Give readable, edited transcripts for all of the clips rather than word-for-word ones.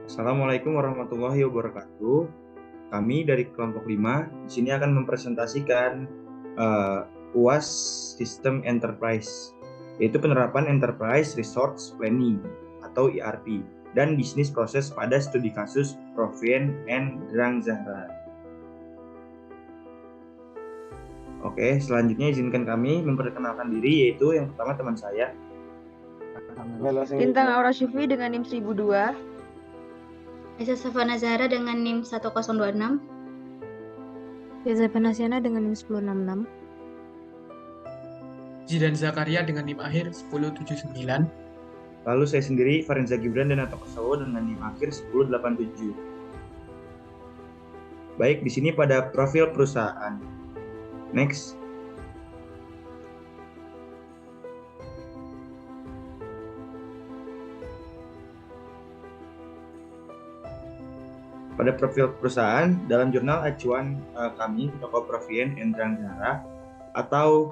Assalamualaikum warahmatullahi wabarakatuh. Kami dari kelompok 5 di sini akan mempresentasikan UAS Sistem Enterprise, yaitu penerapan Enterprise Resource Planning atau ERP dan bisnis proses pada studi kasus Provian and Drang Zahra. Oke, selanjutnya izinkan kami memperkenalkan diri, yaitu yang pertama teman saya. Lintang Aura Syufri dengan NIM 1002. Aisyah Safana Zahra dengan NIM 1026. Reza Penasiana dengan NIM 1066. Zidan Zakaria dengan NIM akhir 1079. Lalu saya sendiri, Farenza Gibran dan Ato Kosowo dengan NIM akhir 1087. Baik, di sini pada profil perusahaan. Next. Pada profil perusahaan, dalam jurnal acuan kami, toko Provian and Drang Zahra, atau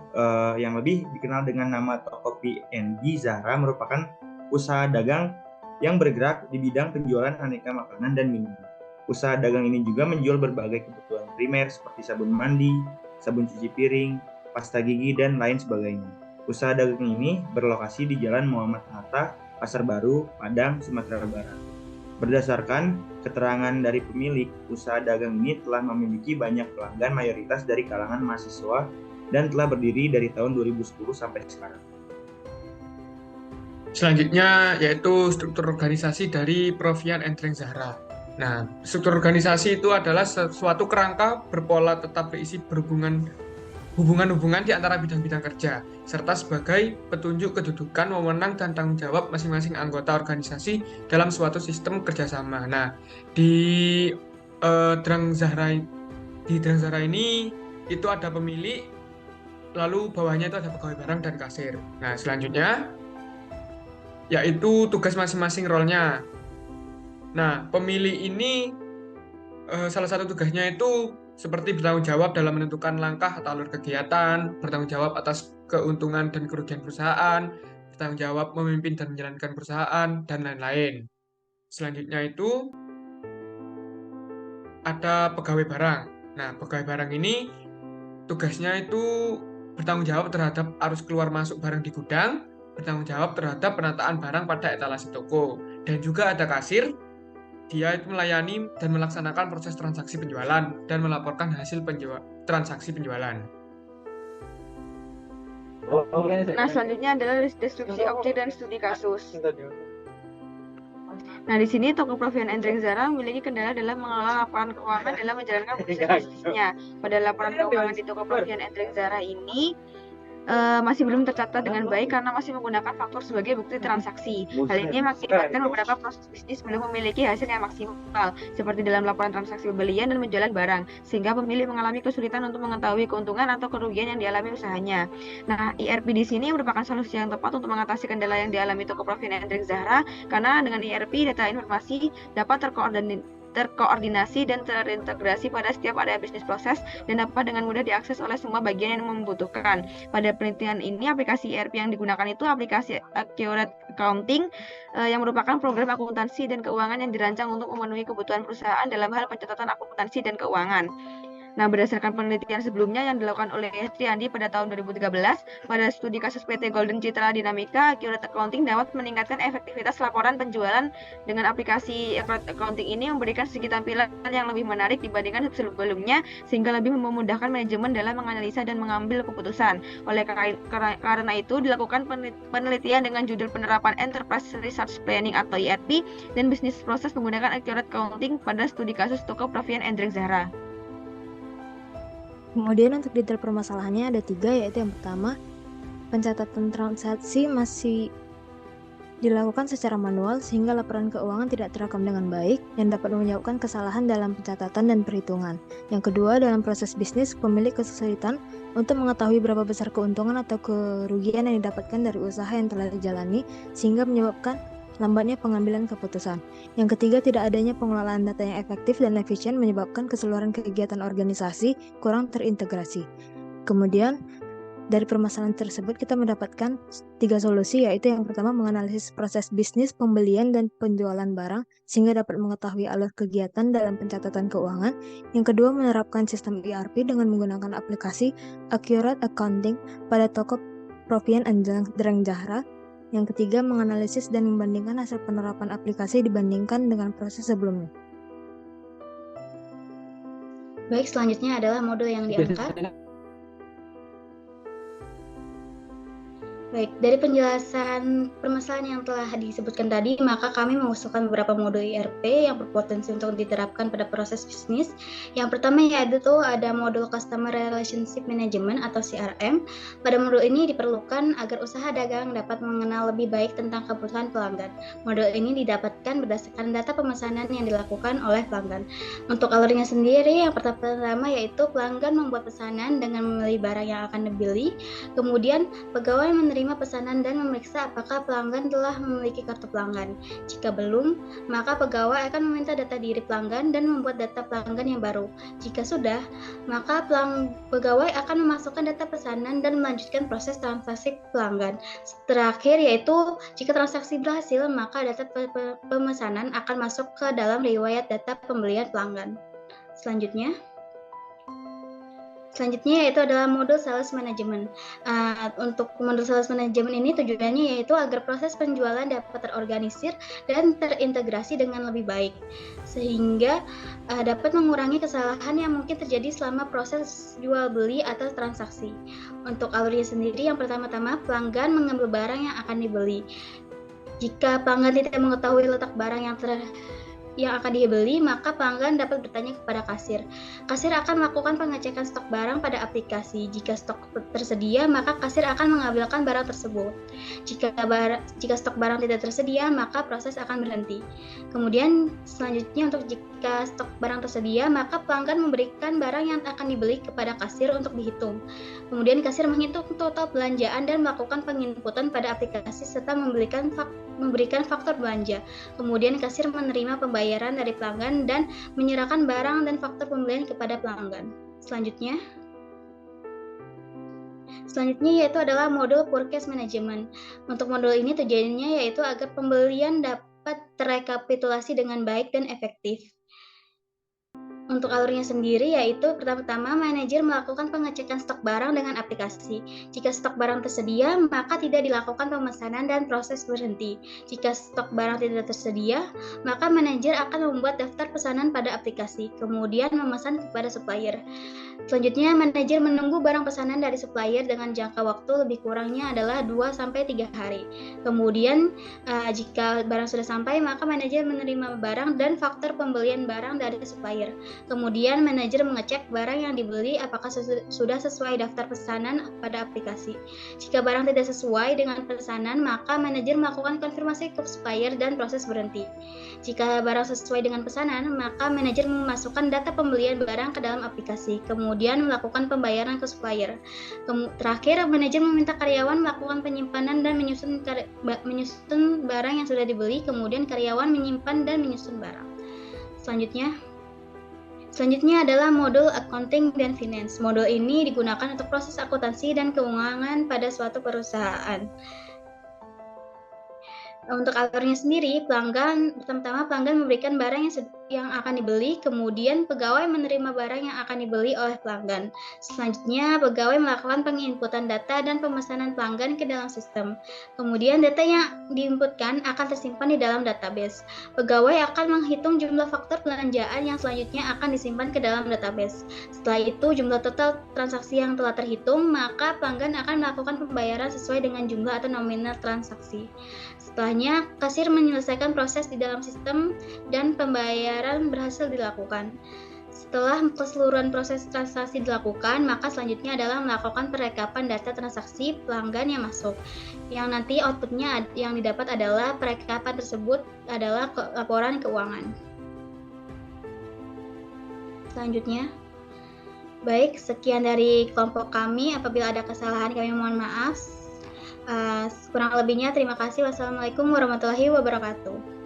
yang lebih dikenal dengan nama toko PND Zahra, merupakan usaha dagang yang bergerak di bidang penjualan aneka makanan dan minuman. Usaha dagang ini juga menjual berbagai kebutuhan primer seperti sabun mandi, sabun cuci piring, pasta gigi, dan lain sebagainya. Usaha dagang ini berlokasi di Jalan Muhammad Hatta, Pasar Baru, Padang, Sumatera Barat. Berdasarkan keterangan dari pemilik, usaha dagang ini telah memiliki banyak pelanggan mayoritas dari kalangan mahasiswa dan telah berdiri dari tahun 2010 sampai sekarang. Selanjutnya yaitu struktur organisasi dari Provian and Drang Zahra. Nah, struktur organisasi itu adalah suatu kerangka berpola tetap berisi hubungan-hubungan di antara bidang-bidang kerja, serta sebagai petunjuk kedudukan, wewenang, dan tanggung jawab masing-masing anggota organisasi dalam suatu sistem kerjasama. Nah, di Drang Zahra ini itu ada pemilik, lalu bawahnya itu ada pegawai barang dan kasir. Nah, selanjutnya yaitu tugas masing-masing role-nya. Nah, pemilih ini salah satu tugasnya itu seperti bertanggung jawab dalam menentukan langkah atau alur kegiatan, bertanggung jawab atas keuntungan dan kerugian perusahaan, bertanggung jawab memimpin dan menjalankan perusahaan, dan lain-lain. Selanjutnya itu ada pegawai barang. Nah, pegawai barang ini tugasnya itu bertanggung jawab terhadap arus keluar masuk barang di gudang, bertanggung jawab terhadap penataan barang pada etalase toko, dan juga ada kasir. Dia itu melayani dan melaksanakan proses transaksi penjualan dan melaporkan hasil transaksi penjualan. Nah, selanjutnya adalah deskripsi objek dan studi kasus. Nah, di sini toko Provian and Drang Zahra memiliki kendala dalam mengelola laporan keuangan dalam menjalankan bisnisnya. Pada laporan keuangan di toko Provian and Drang Zahra ini masih belum tercatat dengan baik karena masih menggunakan faktur sebagai bukti transaksi. Hal ini mengakibatkan beberapa proses bisnis belum memiliki hasil yang maksimal, seperti dalam laporan transaksi pembelian dan penjualan barang, sehingga pemilik mengalami kesulitan untuk mengetahui keuntungan atau kerugian yang dialami usahanya. Nah, ERP di sini merupakan solusi yang tepat untuk mengatasi kendala yang dialami toko Provian and Drang Zahra, karena dengan ERP data informasi dapat terkoordinasi dan terintegrasi pada setiap area bisnis proses dan dapat dengan mudah diakses oleh semua bagian yang membutuhkan. Pada penelitian ini, aplikasi ERP yang digunakan itu aplikasi Accurate Accounting yang merupakan program akuntansi dan keuangan yang dirancang untuk memenuhi kebutuhan perusahaan dalam hal pencatatan akuntansi dan keuangan. Nah, berdasarkan penelitian sebelumnya yang dilakukan oleh Triandi pada tahun 2013, pada studi kasus PT Golden Citra Dinamika, Accurate Accounting dapat meningkatkan efektivitas laporan penjualan. Dengan aplikasi Accurate Accounting ini memberikan segi tampilan yang lebih menarik dibandingkan sebelumnya, sehingga lebih memudahkan manajemen dalam menganalisa dan mengambil keputusan. Oleh karena itu, dilakukan penelitian dengan judul penerapan Enterprise Resource Planning atau ERP dan bisnis proses menggunakan Accurate Accounting pada studi kasus toko Provian and Drang Zahra. Kemudian untuk detail permasalahannya ada 3, yaitu yang pertama, pencatatan transaksi masih dilakukan secara manual sehingga laporan keuangan tidak terekam dengan baik dan dapat menyebabkan kesalahan dalam pencatatan dan perhitungan. Yang kedua, dalam proses bisnis, pemilik kesulitan untuk mengetahui berapa besar keuntungan atau kerugian yang didapatkan dari usaha yang telah dijalani sehingga menyebabkan lambatnya pengambilan keputusan. Yang ketiga, tidak adanya pengelolaan data yang efektif dan efisien menyebabkan keseluruhan kegiatan organisasi kurang terintegrasi. Kemudian, Dari permasalahan tersebut kita mendapatkan 3 solusi, yaitu yang pertama menganalisis proses bisnis pembelian dan penjualan barang sehingga dapat mengetahui alur kegiatan dalam pencatatan keuangan. Yang kedua menerapkan sistem ERP dengan menggunakan aplikasi Accurate Accounting pada toko Provian Andreng Zahra. Yang ketiga menganalisis dan membandingkan hasil penerapan aplikasi dibandingkan dengan proses sebelumnya. Baik, selanjutnya adalah modul yang diangkat. Baik, dari penjelasan permasalahan yang telah disebutkan tadi, maka kami mengusulkan beberapa modul ERP yang berpotensi untuk diterapkan pada proses bisnis. Yang pertama yaitu ada modul Customer Relationship Management atau CRM. Pada modul ini diperlukan agar usaha dagang dapat mengenal lebih baik tentang kebutuhan pelanggan. Modul ini didapatkan berdasarkan data pemesanan yang dilakukan oleh pelanggan. Untuk alurnya sendiri, yang pertama yaitu pelanggan membuat pesanan dengan memilih barang yang akan dibeli. Kemudian pegawai menerima pesanan dan memeriksa apakah pelanggan telah memiliki kartu pelanggan. Jika belum, maka pegawai akan meminta data diri pelanggan dan membuat data pelanggan yang baru. Jika sudah, maka pegawai akan memasukkan data pesanan dan melanjutkan proses transaksi pelanggan. Terakhir yaitu jika transaksi berhasil, maka data pemesanan akan masuk ke dalam riwayat data pembelian pelanggan. Selanjutnya yaitu adalah modul sales management. Untuk modul sales management ini tujuannya yaitu agar proses penjualan dapat terorganisir dan terintegrasi dengan lebih baik, sehingga dapat mengurangi kesalahan yang mungkin terjadi selama proses jual beli atau transaksi. Untuk alurnya sendiri, yang pertama-tama pelanggan mengambil barang yang akan dibeli. Jika pelanggan tidak mengetahui letak barang yang akan dibeli, maka pelanggan dapat bertanya kepada kasir. Kasir akan melakukan pengecekan stok barang pada aplikasi. Jika stok tersedia, maka kasir akan mengambilkan barang tersebut. Jika stok barang tidak tersedia, maka proses akan berhenti. Kemudian selanjutnya untuk jika stok barang tersedia, maka pelanggan memberikan barang yang akan dibeli kepada kasir untuk dihitung. Kemudian kasir menghitung total belanjaan dan melakukan penginputan pada aplikasi serta memberikan faktur belanja. Kemudian kasir menerima pembayaran dari pelanggan dan menyerahkan barang dan faktur pembelian kepada pelanggan. Selanjutnya yaitu adalah modul Purchase Management. Untuk modul ini tujuannya yaitu agar pembelian dapat terrekapitulasi dengan baik dan efektif. Untuk alurnya sendiri yaitu pertama-tama manajer melakukan pengecekan stok barang dengan aplikasi. Jika stok barang tersedia, maka tidak dilakukan pemesanan dan proses berhenti. Jika stok barang tidak tersedia, maka manajer akan membuat daftar pesanan pada aplikasi, kemudian memesan kepada supplier. Selanjutnya, manajer menunggu barang pesanan dari supplier dengan jangka waktu lebih kurangnya adalah 2-3 hari. Kemudian, jika barang sudah sampai, maka manajer menerima barang dan faktur pembelian barang dari supplier. Kemudian manajer mengecek barang yang dibeli apakah sudah sesuai daftar pesanan pada aplikasi. Jika barang tidak sesuai dengan pesanan, maka manajer melakukan konfirmasi ke supplier dan proses berhenti. Jika barang sesuai dengan pesanan, maka manajer memasukkan data pembelian barang ke dalam aplikasi, kemudian melakukan pembayaran ke supplier. Terakhir, manajer meminta karyawan melakukan penyimpanan dan menyusun barang yang sudah dibeli, kemudian karyawan menyimpan dan menyusun barang. Selanjutnya adalah modul Accounting dan Finance. Modul ini digunakan untuk proses akuntansi dan keuangan pada suatu perusahaan. Untuk alurnya sendiri, pertama-tama pelanggan memberikan barang yang akan dibeli, kemudian pegawai menerima barang yang akan dibeli oleh pelanggan. Selanjutnya, pegawai melakukan penginputan data dan pemesanan pelanggan ke dalam sistem. Kemudian, data yang diinputkan akan tersimpan di dalam database. Pegawai akan menghitung jumlah faktur belanjaan yang selanjutnya akan disimpan ke dalam database. Setelah itu, jumlah total transaksi yang telah terhitung, maka pelanggan akan melakukan pembayaran sesuai dengan jumlah atau nominal transaksi. Setelahnya, kasir menyelesaikan proses di dalam sistem dan pembayaran berhasil dilakukan. Setelah keseluruhan proses transaksi dilakukan, maka selanjutnya adalah melakukan perekapan data transaksi pelanggan yang masuk. Yang nanti outputnya yang didapat adalah perekapan tersebut adalah laporan keuangan. Selanjutnya, baik, sekian dari kelompok kami. Apabila ada kesalahan, kami mohon maaf. Kurang lebihnya terima kasih. Wassalamualaikum warahmatullahi wabarakatuh.